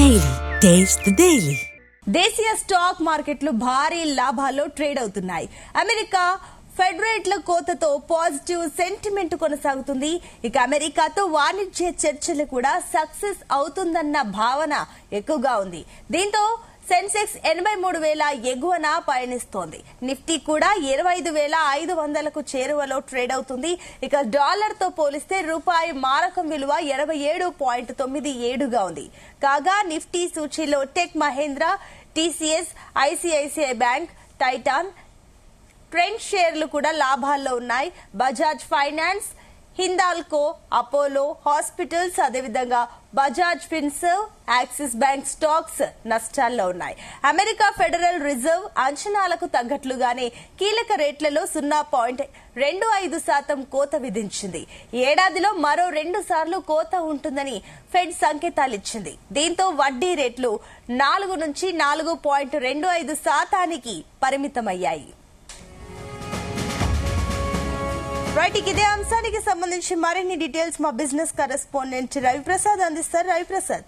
Daily taste the daily. దేశీయ stock మార్కెట్లు భారీ లాభాల్లో ట్రేడ్ అవుతున్నాయి. అమెరికా ఫెడ్ రేట్ల కోతతో పాజిటివ్ సెంటిమెంట్ కొనసాగుతుంది. ఇక అమెరికాతో వాణిజ్య చర్చలు కూడా సక్సెస్ అవుతుందన్న భావన ఎక్కువగా ఉంది. దీంతో సెన్సెక్స్ 83,000 ఎగువన పయనిస్తోంది. నిఫ్టీ కూడా 25,500కు చేరువలో ట్రేడ్ అవుతుంది. ఇక డాలర్ తో పోలిస్తే రూపాయి మారకం విలువ 87.97గా ఉంది. కాగా నిఫ్టీ సూచీలో Tech Mahindra, TCS, ICICI bank, Titan, Trent షేర్లు కూడా లాభాల్లో ఉన్నాయి. Bajaj finance, Hindalco, Apollo hospitals, అదేవిధంగా Bajaj Finserv, Axis bank stocks నష్టాల్లో ఉన్నాయి. అమెరికా ఫెడరల్ రిజర్వ్ అంచనాలకు తగ్గట్లుగానే కీలక రేట్లలో 0.25% కోత విధించింది. ఏడాదిలో మరో 2 సార్లు కోత ఉంటుందని ఫెడ్ సంకేతాలిచ్చింది. దీంతో వడ్డీ రేట్లు 4 నుంచి 4.25% పరిమితమయ్యాయి. రైట్, ఇదే అంశానికి సంబంధించి మరిన్ని డీటెయిల్స్ మా బిజినెస్ కరెస్పాండెంట్ రవిప్రసాద్ అందిస్తారు. Raviprasad.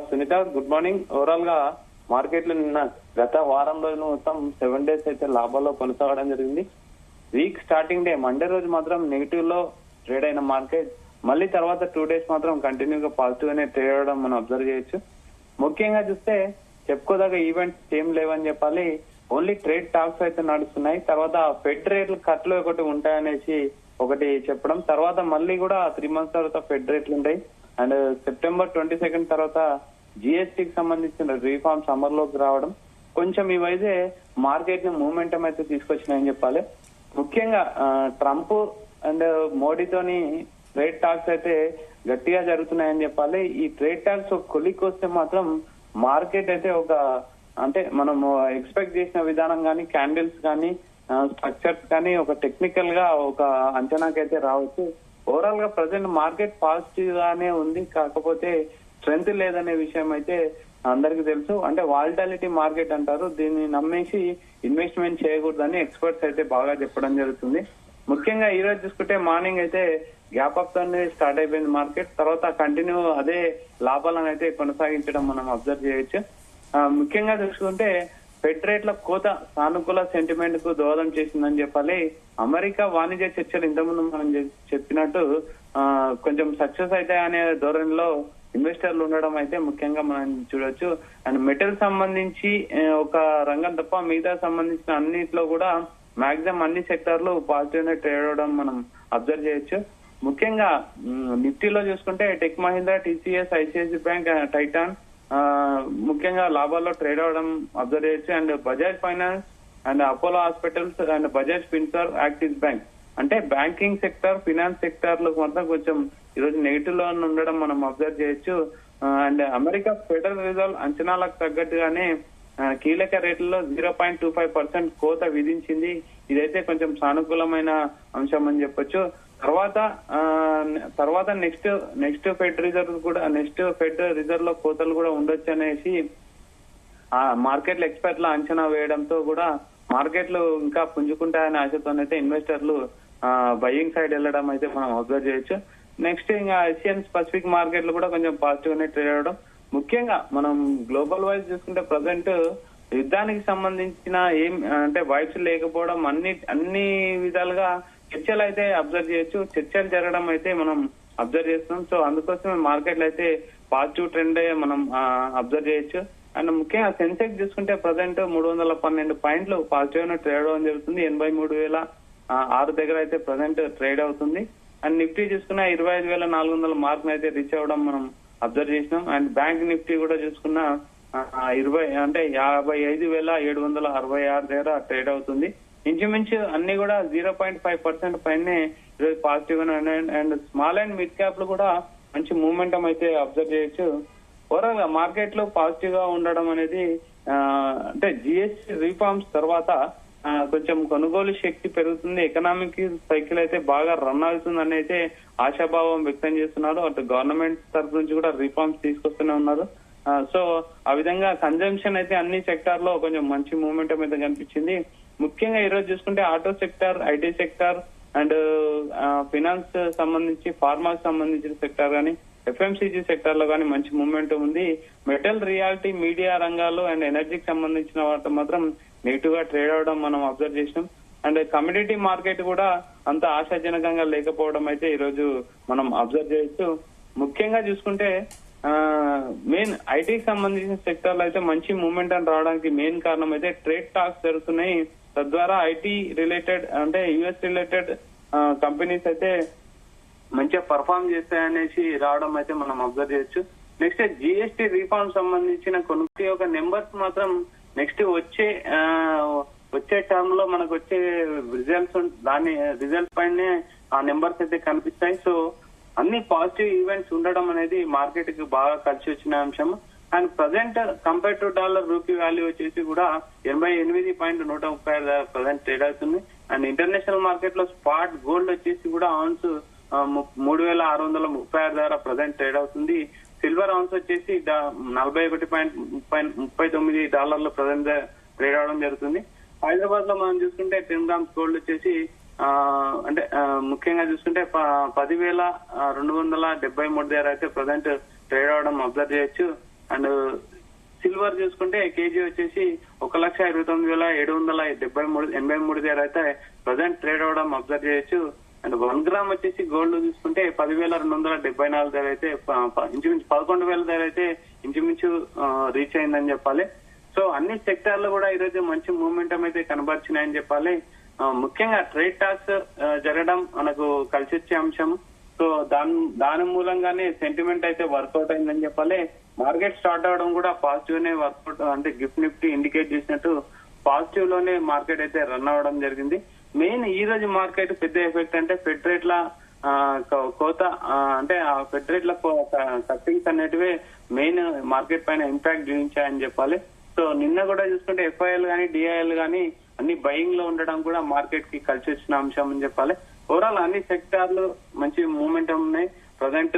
Sunitha, good morning. Overall గా మార్కెట్లు నిన్న గత వారం రోజులు మొత్తం 7 డేస్ అయితే లాభాల్లో కొనసాగడం జరిగింది. వీక్ స్టార్టింగ్ డే మండే రోజు మాత్రం నెగిటివ్ లో ట్రేడ్ అయిన మార్కెట్ మళ్ళీ తర్వాత 2 డేస్ మాత్రం కంటిన్యూగా పాజిటివ్ గానే ట్రేడ్ అవడం మనం అబ్జర్వ్ చేయొచ్చు. ముఖ్యంగా చూస్తే చెప్పుకోదగ్గ ఈవెంట్స్ ఏం లేవని చెప్పాలి. ఓన్లీ ట్రేడ్ టాక్స్ అయితే నడుస్తున్నాయి. తర్వాత ఫెడ్ రేట్లు కట్లు ఒకటి ఉంటాయనేసి ఒకటి చెప్పడం, తర్వాత మళ్ళీ కూడా 3 months తర్వాత ఫెడ్ రేట్లు ఉంటాయి. అండ్ September 22 తర్వాత జిఎస్టీకి సంబంధించిన రీఫార్మ్స్ అమల్లోకి రావడం కొంచెం ఇవైతే మార్కెట్ ని మూమెంటం అయితే తీసుకొచ్చినాయని చెప్పాలి. ముఖ్యంగా ట్రంప్ అండ్ మోడీతోని ట్రేడ్ టాక్స్ అయితే గట్టిగా జరుగుతున్నాయని చెప్పాలి. ఈ ట్రేడ్ టాక్స్ కొలిక్ వస్తే మాత్రం మార్కెట్ అయితే అంటే మనం ఎక్స్పెక్ట్ చేసిన విధానం కానీ, క్యాండిల్స్ కానీ, స్ట్రక్చర్స్ కానీ ఒక టెక్నికల్ గా ఒక అంచనాకైతే రావచ్చు. ఓవరాల్ గా ప్రజెంట్ మార్కెట్ పాజిటివ్ గానే ఉంది. కాకపోతే స్ట్రెంత్ లేదనే విషయం అయితే అందరికీ తెలుసు. అంటే వాలిటాలిటీ మార్కెట్ అంటారు, దీన్ని నమ్మేసి ఇన్వెస్ట్మెంట్ చేయకూడదని ఎక్స్పర్ట్స్ అయితే బాగా చెప్పడం జరుగుతుంది. ముఖ్యంగా ఈ రోజు చూసుకుంటే మార్నింగ్ అయితే గ్యాప్ అప్ తోనే స్టార్ట్ అయిపోయింది మార్కెట్. తర్వాత కంటిన్యూ అదే లాభాలను అయితే కొనసాగించడం మనం అబ్జర్వ్ చేయొచ్చు. ముఖ్యంగా చూసుకుంటే ఫెడ్ రేట్ల కోత సానుకూల సెంటిమెంట్ కు దోహదం చేసిందని చెప్పాలి. అమెరికా వాణిజ్య చర్చలు ఇంతకుముందు మనం చెప్పినట్టు కొంచెం సక్సెస్ అయితే అనే ధోరణిలో ఇన్వెస్టర్లు ఉండడం అయితే ముఖ్యంగా మనం చూడొచ్చు. అండ్ మెటల్ సంబంధించి ఒక రంగం తప్ప మిగతా సంబంధించిన అన్నిట్లో కూడా మాక్సిమం అన్ని సెక్టార్లు పాజిటివ్ గా ట్రేడ్ అవడం మనం అబ్జర్వ్ చేయొచ్చు. ముఖ్యంగా నిఫ్టీలో చూసుకుంటే tech Mahindra, TCS, ICICI bank, Titan ముఖ్యంగా లాభాల్లో ట్రేడ్ అవడం అబ్జర్వ్ చేయొచ్చు. And Bajaj finance and Apollo hospitals and Bajaj Finserv, Axis bank అంటే బ్యాంకింగ్ సెక్టర్, ఫినాన్స్ సెక్టర్ లకు మాత్రం కొంచెం ఈరోజు నెగిటివ్ లో ఉండడం మనం అబ్జర్వ్ చేయొచ్చు. అండ్ అమెరికా ఫెడరల్ రిజర్వ్ అంచనాలకు తగ్గట్టుగానే కీలక రేట్లలో 0.25% కోత విధించింది. ఇదైతే కొంచెం సానుకూలమైన అంశం అని చెప్పొచ్చు. తర్వాత నెక్స్ట్ ఫెడ్ రిజర్వ్ లో కోతలు కూడా ఉండొచ్చు అనేసి ఆ మార్కెట్ల ఎక్స్పర్ట్ల అంచనా వేయడంతో కూడా మార్కెట్లు ఇంకా పుంజుకుంటాయనే ఆశతోనైతే ఇన్వెస్టర్లు బయింగ్ సైడ్ వెళ్ళడం అయితే మనం అబ్జర్వ్ చేయొచ్చు. నెక్స్ట్ ఇంకా ఏషియన్ స్పెసిఫిక్ మార్కెట్లు కూడా కొంచెం పాజిటివ్ గానే ట్రేడ్ అవడం. ముఖ్యంగా మనం గ్లోబల్ వైజ్ చూసుకుంటే ప్రజెంట్ యుద్ధానికి సంబంధించిన అంటే వైబ్స్ లేకపోవడం అన్ని విధాలుగా చర్చలు అయితే అబ్జర్వ్ చేయొచ్చు. చర్చలు జరగడం అయితే మనం అబ్జర్వ్ చేస్తున్నాం. సో అందుకోసమే మార్కెట్లు అయితే పాజిటివ్ ట్రెండ్ మనం అబ్జర్వ్ చేయొచ్చు. అండ్ ముఖ్యంగా సెన్సెక్స్ చూసుకుంటే ప్రజెంట్ 312 పాయింట్లు పాజిటివ్ గా ట్రేడ్ అవడం జరుగుతుంది. 83,006 దగ్గర అయితే ప్రజెంట్ ట్రేడ్ అవుతుంది. అండ్ నిఫ్టీ చూసుకున్న 25,400 మార్క్ అయితే రీచ్ అవ్వడం మనం అబ్జర్వ్ చేసినాం. అండ్ బ్యాంక్ నిఫ్టీ కూడా చూసుకున్న 55,766 దగ్గర ట్రేడ్ అవుతుంది. ఇంచుమించు అన్ని కూడా 0.5% పైనే ఈరోజు పాజిటివ్ గా ఉన్నాయి. And small and mid cap లు కూడా మంచి మూవ్మెంటం అయితే అబ్జర్వ్ చేయొచ్చు. ఓవరాల్ గా మార్కెట్ లో పాజిటివ్ గా ఉండడం అనేది అంటే జిఎస్టీ రీఫార్మ్స్ తర్వాత కొంచెం కొనుగోలు శక్తి పెరుగుతుంది. ఎకనామిక్ సైకిల్ అయితే బాగా రన్ అవుతుందని అయితే ఆశాభావం వ్యక్తం చేస్తున్నారు. అటు గవర్నమెంట్ తరఫు నుంచి కూడా రీఫార్మ్స్ తీసుకొస్తూనే ఉన్నారు. సో ఆ విధంగా కన్జంప్షన్ అయితే అన్ని సెక్టార్ లో కొంచెం మంచి మూవ్మెంటం అయితే కనిపించింది. ముఖ్యంగా ఈ రోజు చూసుకుంటే auto sector, IT sector and finance సంబంధించి, ఫార్మాకి సంబంధించిన సెక్టార్ కానీ, ఎఫ్ఎంసీజీ సెక్టర్ లో కానీ మంచి మూవ్మెంట్ ఉంది. మెటల్, రియాలిటీ, మీడియా రంగాలు అండ్ ఎనర్జీకి సంబంధించిన వాటి మాత్రం నెగిటివ్ గా ట్రేడ్ అవడం మనం అబ్జర్వ్ చేసినాం. అండ్ కమోడిటీ మార్కెట్ కూడా అంత ఆశాజనకంగా లేకపోవడం అయితే ఈ రోజు మనం అబ్జర్వ్ చేయొచ్చు. ముఖ్యంగా చూసుకుంటే మెయిన్ ఐటీకి సంబంధించిన సెక్టర్ లో అయితే మంచి మూవ్మెంట్ అని రావడానికి మెయిన్ కారణం అయితే ట్రేడ్ టాక్స్ జరుగుతున్నాయి. తద్వారా ఐటీ రిలేటెడ్ అంటే యుఎస్ రిలేటెడ్ కంపెనీస్ అయితే మంచిగా పర్ఫార్మ్ చేస్తాయనేసి రావడం అయితే మనం అబ్జర్వ్ చేయొచ్చు. నెక్స్ట్ జిఎస్టీ రీఫార్మ్ సంబంధించిన కొన్ని ఒక నెంబర్స్ మాత్రం నెక్స్ట్ వచ్చే టర్మ్ లో మనకు వచ్చే రిజల్ట్స్ పైనే ఆ నెంబర్స్ అయితే కనిపిస్తాయి. సో అన్ని పాజిటివ్ ఈవెంట్స్ ఉండడం అనేది మార్కెట్ కి బాగా కలిసి వచ్చిన అంశం. And present compare to dollar rupee value వచ్చేసి కూడా 88.135 ప్రజెంట్ ట్రేడ్ అవుతుంది. అండ్ ఇంటర్నేషనల్ మార్కెట్ లో స్పాట్ గోల్డ్ వచ్చేసి కూడా ఆన్స్ 3636 ద్వారా ప్రజెంట్ ట్రేడ్ అవుతుంది. సిల్వర్ ఆన్స్ వచ్చేసి $41.39 ప్రజెంట్ ట్రేడ్ అవడం జరుగుతుంది. హైదరాబాద్ లో మనం చూసుకుంటే 10 గ్రామ్స్ గోల్డ్ వచ్చేసి అంటే ముఖ్యంగా చూసుకుంటే 10,273 దగ్గర అయితే ప్రజెంట్ ట్రేడ్ అవడం అబ్జర్వ్ చేయొచ్చు. అండ్ సిల్వర్ చూసుకుంటే కేజీ వచ్చేసి 1,29,783 దగ్గర అయితే ప్రజెంట్ ట్రేడ్ అవడం అబ్జర్వ్ చేయొచ్చు. అండ్ 1 గ్రామ్ వచ్చేసి గోల్డ్ చూసుకుంటే 10,274 దగ్గర అయితే ఇంచుమించు 11,000 దగ్గర అయితే ఇంచుమించు రీచ్ అయిందని చెప్పాలి. సో అన్ని సెక్టార్లు కూడా ఈ రోజు మంచి మూవ్మెంటం అయితే కనబరిచినాయని చెప్పాలి. ముఖ్యంగా ట్రేడ్ టాక్స్ జరగడం మనకు కలిసి వచ్చే అంశం. సో దాని మూలంగానే సెంటిమెంట్ అయితే వర్కౌట్ అయిందని చెప్పాలి. మార్కెట్ స్టార్ట్ అవడం కూడా పాజిటివ్ నే వర్కౌట్ అంటే గిఫ్ట్ నిఫ్టీ ఇండికేట్ చేసినట్టు పాజిటివ్ లోనే మార్కెట్ అయితే రన్ అవడం జరిగింది. మెయిన్ ఈ రోజు మార్కెట్ పెద్ద ఎఫెక్ట్ అంటే ఫెడ్ రేట్ల కోత అంటే ఆ ఫెడ్ రేట్ల కట్టింగ్స్ అనేటివే మెయిన్ మార్కెట్ పైన ఇంపాక్ట్ చూపించాయని చెప్పాలి. సో నిన్న కూడా చూసుకుంటే ఎఫ్ఐఎల్ గానీ డిఐఎల్ గానీ అన్ని బయింగ్ లో ఉండడం కూడా మార్కెట్ కి కలిసి వచ్చిన అంశం అని చెప్పాలి. ఓవరాల్ అన్ని సెక్టార్లు మంచి మూవ్మెంటం ఉన్నాయి. ప్రజెంట్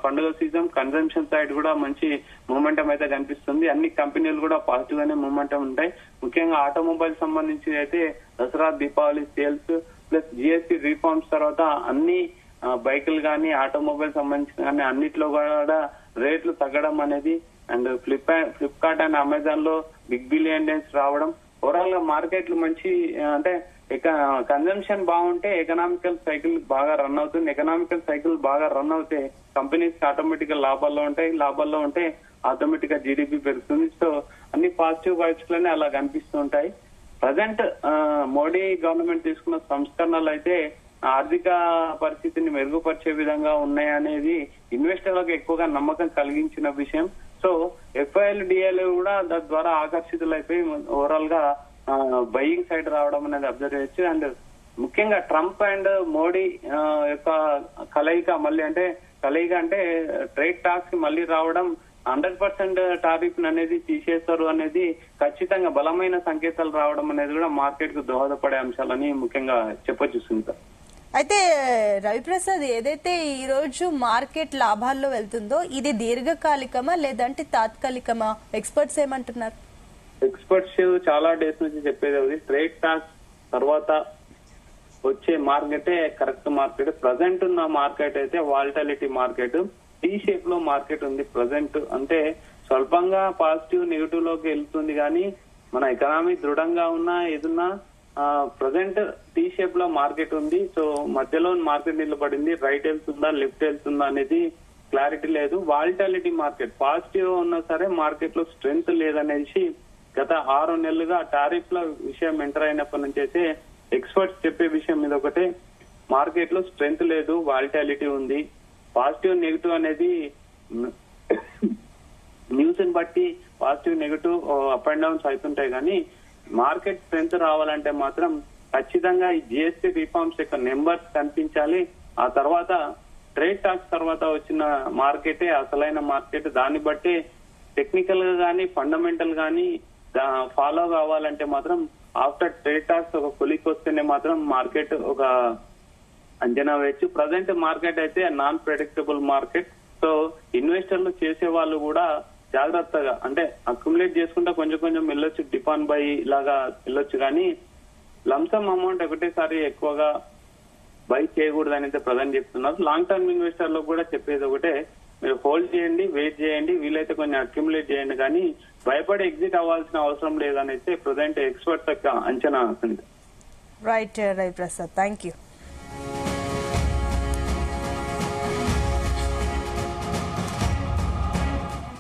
పండుగ సీజన్ కన్జంప్షన్ సైడ్ కూడా మంచి మూవ్మెంటం అయితే కనిపిస్తుంది. అన్ని కంపెనీలు కూడా పాజిటివ్ గానే మూవ్మెంటం ఉంటాయి. ముఖ్యంగా ఆటోమొబైల్ సంబంధించి అయితే Dasara, Deepavali sales plus GST reforms తర్వాత అన్ని బైకులు కానీ ఆటోమొబైల్ సంబంధించిన కానీ అన్నిట్లో కూడా రేట్లు తగ్గడం అనేది అండ్ ఫ్లిప్కార్ట్ అండ్ అమెజాన్ లో బిగ్ బిలియన్ డేస్ రావడం ఓవరాల్ గా మార్కెట్లు మంచి అంటే కన్జంప్షన్ బాగుంటే ఎకనామికల్ సైకిల్ బాగా రన్ అవుతుంది. ఎకనామికల్ సైకిల్ బాగా రన్ అవుతే కంపెనీస్ ఆటోమేటిక్ గా లాభాల్లో ఉంటాయి. లాభాల్లో ఉంటే ఆటోమేటిక్ గా జీడిపి పెరుగుతుంది. సో అన్ని పాజిటివ్ వైబ్స్ లోనే అలా కనిపిస్తూ ఉంటాయి. ప్రజెంట్ మోడీ గవర్నమెంట్ తీసుకున్న సంస్కరణలు అయితే ఆర్థిక పరిస్థితిని మెరుగుపరిచే విధంగా ఉన్నాయనేది ఇన్వెస్టర్లకు ఎక్కువగా నమ్మకం కలిగించిన విషయం. సో ఎఫ్ఐఎల్ డిఐఎల్ కూడా దాని ద్వారా ఆకర్షితులైపోయి ఓవరాల్ గా బయింగ్ సైడ్ రావడం అనేది అబ్జర్వ్ చేయొచ్చు. అండ్ ముఖ్యంగా ట్రంప్ అండ్ మోడీ యొక్క కలయిక అంటే ట్రేడ్ టాక్స్ మళ్ళీ రావడం 100% టారిఫ్ అనేది తీసేస్తారు అనేది ఖచ్చితంగా బలమైన సంకేతాలు రావడం అనేది కూడా మార్కెట్ కు దోహదపడే అంశాలని ముఖ్యంగా చెప్పొచ్చు సునీత. అయితే రవిప్రసాద్, ఏదైతే ఈ రోజు మార్కెట్ లాభాల్లో వెళ్తుందో ఇది దీర్ఘకాలికమా లేదంటే తాత్కాలికమా? ఎక్స్పర్ట్స్ ఏమంటున్నారు? ఎక్స్పర్ట్స్ చాలా డేస్ నుంచి చెప్పేది ట్రేడ్ టాక్స్ తర్వాత వచ్చే మార్కెటే కరెక్ట్ మార్కెట్. ప్రజెంట్ ఉన్న మార్కెట్ అయితే వాలిటాలిటీ మార్కెట్, టీ షేప్ లో మార్కెట్ ఉంది. ప్రజెంట్ అంటే స్వల్పంగా పాజిటివ్ నెగిటివ్ లోకి వెళ్తుంది కానీ మన ఎకనామీ దృఢంగా ఉన్నా ఏదున్నా ప్రజెంట్ టీ షేప్ లో మార్కెట్ ఉంది. సో మధ్యలో మార్కెట్ నిలబడింది. రైట్ వెళ్తుందా లెఫ్ట్ వెళ్తుందా అనేది క్లారిటీ లేదు. వాలిటాలిటీ మార్కెట్ పాజిటివ్ ఉన్నా సరే మార్కెట్ లో స్ట్రెంగ్త్ లేదనేసి గత 6 నెలలుగా టారిఫ్ ల విషయం ఎంటర్ అయినప్పటి నుంచి అయితే ఎక్స్పర్ట్స్ చెప్పే విషయం మీద ఒకటే, మార్కెట్ లో స్ట్రెంగ్త్ లేదు, వాలిటాలిటీ ఉంది. పాజిటివ్ నెగిటివ్ అనేది న్యూస్ ని బట్టి positive negative up and downs అవుతుంటాయి కానీ మార్కెట్ స్ట్రెంగ్త్ రావాలంటే మాత్రం ఖచ్చితంగా ఈ జిఎస్టీ రిఫార్మ్స్ యొక్క నెంబర్స్ కనిపించాలి. ఆ తర్వాత ట్రేడ్ టాక్స్ తర్వాత వచ్చిన మార్కెటే అసలైన మార్కెట్. దాన్ని బట్టి టెక్నికల్ గా కానీ ఫండమెంటల్ గానీ ఫాలో కావాలంటే మాత్రం ఆఫ్టర్ ట్రేడ్ టాక్స్ ఒక కొలిక్ వస్తేనే మాత్రం మార్కెట్ ఒక అంచనా వేయచ్చు. ప్రజెంట్ మార్కెట్ అయితే నాన్ ప్రెడిక్టబుల్ మార్కెట్. సో ఇన్వెస్టర్లు చేసే వాళ్ళు కూడా జాగ్రత్తగా అంటే అక్యుములేట్ చేసుకుంటా కొంచెం కొంచెం వెళ్ళొచ్చు, డిపాన్ బై లాగా వెళ్ళొచ్చు కానీ లంసమ్ అమౌంట్ ఒకటేసారి ఎక్కువగా బై చేయకూడదు అనేది ప్రజెంట్ చెప్తున్నారు. లాంగ్ టర్మ్ ఇన్వెస్టర్లకు కూడా చెప్పేది ఒకటే, మీరు హోల్డ్ చేయండి, వెయిట్ చేయండి, వీలైతే కొన్ని అక్యుములేట్ చేయండి, కానీ భయపడి ఎగ్జిట్ అవ్వాల్సిన అవసరం లేదని అయితే ప్రజెంట్ ఎక్స్పర్ట్స్ యొక్క అంచనా. Right Prasad, thank you.